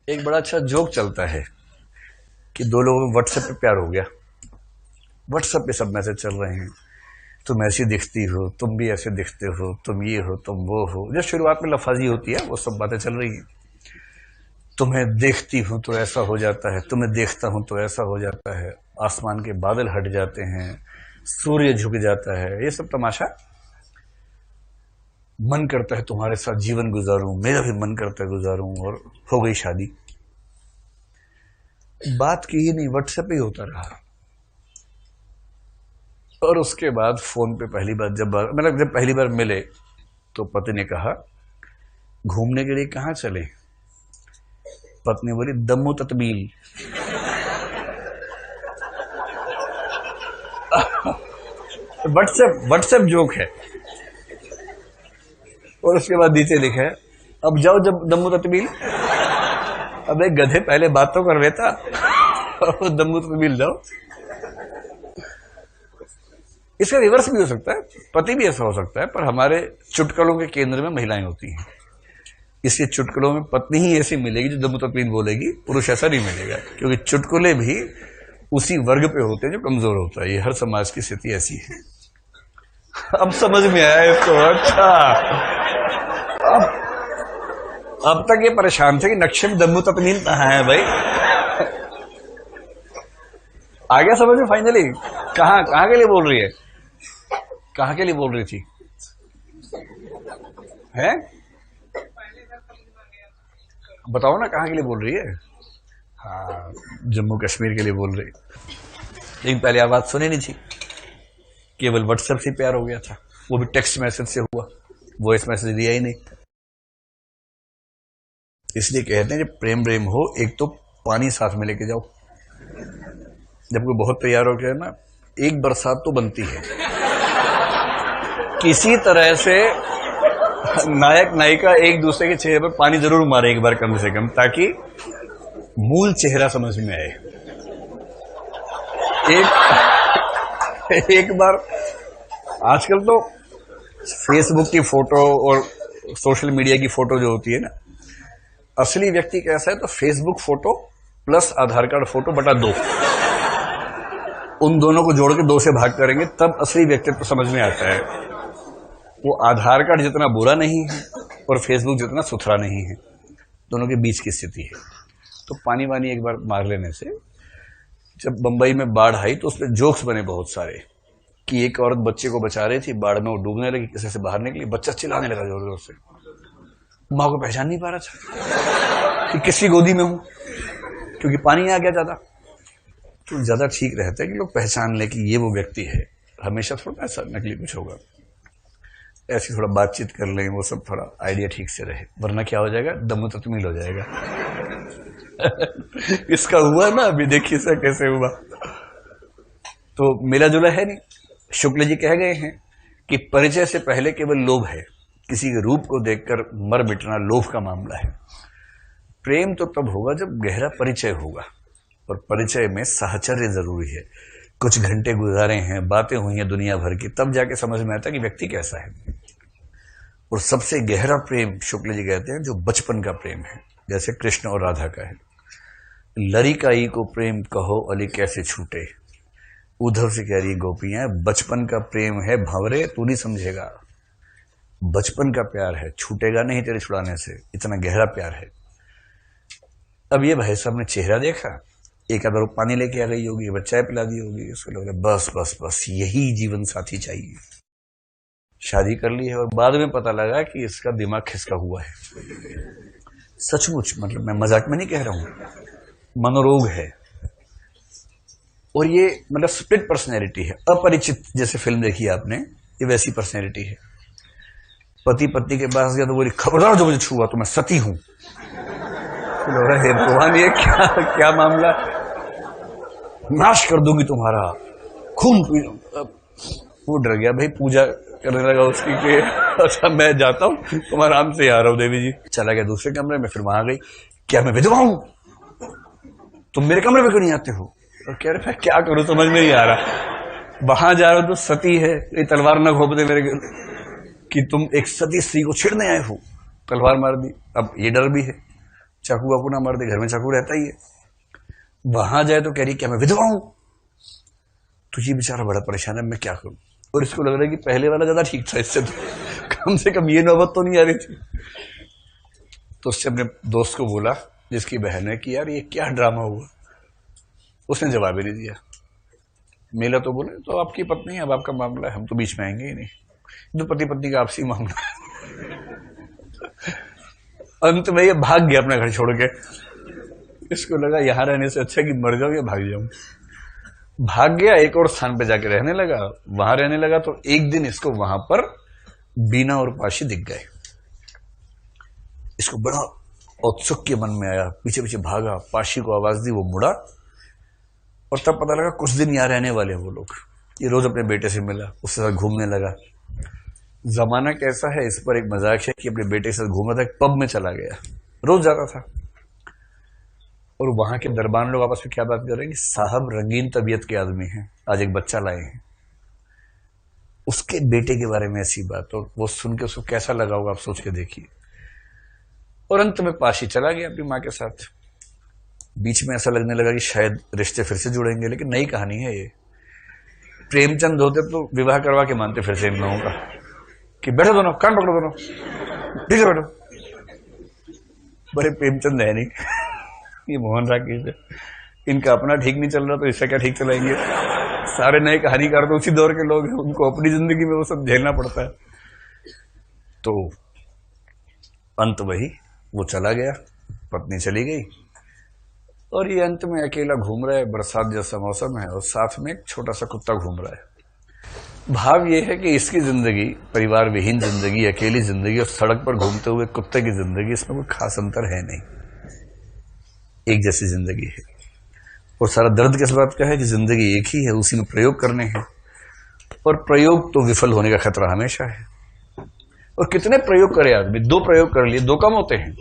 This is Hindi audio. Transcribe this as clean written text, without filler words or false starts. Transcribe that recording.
एक बड़ा अच्छा जोक चलता है कि दो लोगों में व्हाट्सएप पे प्यार हो गया। व्हाट्सएप पे सब मैसेज चल रहे हैं, तुम ऐसी दिखती हो, तुम भी ऐसे दिखते हो, तुम ये हो, तुम वो हो, जो शुरुआत में लफाजी होती है वो सब बातें चल रही हैं। तुम्हें देखती हूं तो ऐसा हो जाता है, तुम्हें देखता हूं तो ऐसा हो जाता है, आसमान के बादल हट जाते हैं, सूर्य झुक जाता है, ये सब तमाशा। मन करता है तुम्हारे साथ जीवन गुजारूं, मेरा भी मन करता है गुजारूं, और हो गई शादी। बात की ही नहीं, व्हाट्सएप ही होता रहा। और उसके बाद फोन पे पहली बार जब पहली बार मिले तो पति ने कहा, घूमने के लिए कहाँ चले? पत्नी बोली, दम्मू ततबील। व्हाट्सएप व्हाट्सएप जोक है। और उसके बाद नीचे लिखा है, अब जाओ जब दम्मू ततबील। अब एक गधे पहले बात तो कर लेता, और दम्मू ततबील जाओ। इसका रिवर्स भी हो सकता है, पति भी ऐसा हो सकता है, पर हमारे चुटकुलों के केंद्र में महिलाएं होती हैं, इसलिए चुटकुलों में पत्नी ही ऐसी मिलेगी जो दम्मू ततबील बोलेगी, पुरुष ऐसा नहीं मिलेगा, क्योंकि चुटकुले भी उसी वर्ग पे होते हैं जो कमजोर होता है। ये हर समाज की स्थिति ऐसी है। अब समझ में आया इसको। अच्छा, अब तक ये परेशान थे कि नक्शे में दम्मू ततमील कहाँ है भाई। आ गया समझ में फाइनली। कहाँ कहाँ के लिए बोल रही है, कहाँ के लिए बोल रही थी? हैं? बताओ ना कहाँ के लिए बोल रही है। हाँ, जम्मू कश्मीर के लिए बोल रही। लेकिन पहले आवाज सुनी नहीं थी, केवल व्हाट्सएप से प्यार हो गया था, वो भी टेक्स्ट मैसेज से हुआ, वॉइस मैसेज दिया ही नहीं। इसलिए कहते हैं जब प्रेम प्रेम हो, एक तो पानी साथ में लेके जाओ। जब कोई बहुत तैयार हो गया ना, एक बरसात तो बनती है, किसी तरह से नायक नायिका एक दूसरे के चेहरे पर पानी जरूर मारे एक बार कम से कम, ताकि मूल चेहरा समझ में आए। एक बार, आजकल तो फेसबुक की फोटो और सोशल मीडिया की फोटो जो होती है ना, असली व्यक्ति कैसा है तो फेसबुक फोटो प्लस आधार कार्ड फोटो बटा 2, उन दोनों को जोड़ के 2 से भाग करेंगे तब असली व्यक्तित्व समझ में आता है। वो आधार कार्ड जितना बुरा नहीं है और फेसबुक जितना सुथरा नहीं है, दोनों के बीच की स्थिति है। तो पानी वानी एक बार मार लेने से, जब बंबई में बाढ़ आई तो उसमें जोक्स बने बहुत सारे कि एक औरत बच्चे को बचा रही थी, बाढ़ में वो डूबने लगी, किसी से बाहर निकली, बच्चा चिल्लाने लगा जोर जोर से, माँ को पहचान नहीं पा रहा था कि किसकी गोदी में हूं, क्योंकि पानी आ गया ज्यादा। तो ज्यादा ठीक रहता है कि लोग पहचान ले कि ये वो व्यक्ति है, हमेशा थोड़ा ऐसा नकली कुछ होगा, ऐसी थोड़ा बातचीत कर लें, वो सब थोड़ा आइडिया ठीक से रहे, वरना क्या हो जाएगा, दम्मू ततमील हो जाएगा। इसका हुआ ना, अभी देखिए इसका कैसे हुआ। तो मिला जुला है नहीं। शुक्ल जी कह गए हैं कि परिचय से पहले केवल लोभ है, किसी के रूप को देखकर मर मिटना लोभ का मामला है। प्रेम तो तब होगा जब गहरा परिचय होगा, और परिचय में साहचर्य जरूरी है। कुछ घंटे गुजारे हैं, बातें हुई हैं दुनिया भर की, तब जाके समझ में आता है कि व्यक्ति कैसा है। और सबसे गहरा प्रेम शुक्ल जी कहते हैं जो बचपन का प्रेम है, जैसे कृष्ण और राधा का है। लरिकाई को प्रेम कहो अली कैसे छूटे, उद्धव से कह रही गोपियां, बचपन का प्रेम है भंवरे, तू नहीं समझेगा, बचपन का प्यार है, छूटेगा नहीं तेरे छुड़ाने से, इतना गहरा प्यार है। अब ये भाई साहब ने चेहरा देखा, एक आधा पानी लेके आ गई होगी, एक बार चाय पिला दी होगी, उसको लग रहा है बस बस बस यही जीवन साथी चाहिए। शादी कर ली है, और बाद में पता लगा कि इसका दिमाग खिसका हुआ है। सचमुच, मतलब मैं मजाक में नहीं कह रहा हूं, मनोरोग है। और ये मतलब स्प्लिट पर्सनैलिटी है, अपरिचित, जैसे फिल्म देखी आपने, ये वैसी पर्सनैलिटी है। पति पत्नी के पास गया तो बोली, खबरदार जो मुझे छुआ तो मैं सती हूं। हे भगवान, ये क्या क्या मामला, नाश कर दूंगी तुम्हारा, खून पी। वो डर गया भाई, पूजा करने लगा उसकी कि अच्छा मैं जाता हूं, तुम आराम से आ रहा हूं देवी जी। चला गया दूसरे कमरे में, फिर वहां गई, क्या मैं विधवा हूं, तुम मेरे कमरे में क्यों नहीं आते हो? तो कह रहे मैं क्या करूं, समझ में नहीं आ रहा। वहां जा रहा हूं तो सती है, ये तलवार न घोप दे मेरे कि तुम एक सती स्त्री को छेड़ने आए हो, तलवार मार दी। अब ये डर भी है, चाकू वाकू ना मार दे, घर में चाकू रहता ही है। वहां जाए तो कह रही क्या मैं विधवा हूं। तुझे बेचारा बड़ा परेशान है, मैं क्या करूं। और इसको लग रहा है कि पहले वाला ज्यादा ठीक था, इससे तो कम से कम ये नौबत तो नहीं आ रही थी। तो उससे अपने दोस्त को बोला जिसकी बहन है कि यार ये क्या ड्रामा हुआ। उसने जवाब ही नहीं दिया। मेला तो बोले तो आपकी पत्नी है, अब आपका मामला है, हम तो बीच में आएंगे ही नहीं, तो पति पत्नी का आपसी मामला है। अंत में ये भाग गया अपना घर छोड़ के। इसको लगा यहां रहने से अच्छा कि मर जाऊं या भाग जाऊं। भाग गया, एक और स्थान पे जाके रहने लगा। वहां रहने लगा तो एक दिन इसको वहां पर बीना और पाशी दिख गए। इसको बड़ा औत्सुक्य मन में आया, पीछे पीछे भागा, पाशी को आवाज दी, वो मुड़ा और तब पता लगा कुछ दिन यहां रहने वाले वो लोग। ये रोज अपने बेटे से मिला, उसके साथ घूमने लगा। जमाना कैसा है इस पर एक मजाक है कि अपने बेटे के साथ घूम रहा था, पब में चला गया, रोज जाता था। और वहां के दरबार लोग आपस में क्या बात कर रहे हैं कि साहब रंगीन तबीयत के आदमी हैं, आज एक बच्चा लाए हैं, उसके बेटे के बारे में ऐसी बात। और वो सुन के उसको कैसा लगा होगा आप सोच के देखिए। और अंत में पाशी चला गया अपनी माँ के साथ। बीच में ऐसा लगने लगा कि शायद रिश्ते फिर से जुड़ेंगे, लेकिन नई कहानी है ये। प्रेमचंद होते तो विवाह करवा के मानते फिर से इन लोगों का कि बैठो दोनों, कान पकड़ो दोनों, ठीक है बैठो। बड़े प्रेमचंद है नहीं, ये मोहन राकेश है। इनका अपना ठीक नहीं चल रहा तो इससे क्या ठीक चलाएंगे। सारे नए कहानीकार तो उसी दौर के लोग हैं, उनको अपनी जिंदगी में वो सब झेलना पड़ता है। तो अंत वही, वो चला गया, पत्नी चली गई और ये अंत में अकेला घूम रहा है। बरसात जैसा मौसम है और साथ में एक छोटा सा कुत्ता घूम रहा है। भाव ये है कि इसकी जिंदगी, परिवार विहीन जिंदगी, अकेली जिंदगी और सड़क पर घूमते हुए कुत्ते की जिंदगी, इसमें कोई खास अंतर है नहीं, एक जैसी जिंदगी है। और सारा दर्द किस बात का है कि जिंदगी एक ही है, उसी में प्रयोग करने हैं और प्रयोग तो विफल होने का खतरा हमेशा है। और कितने प्रयोग करे आदमी, 2 प्रयोग कर लिए, 2 कम होते हैं।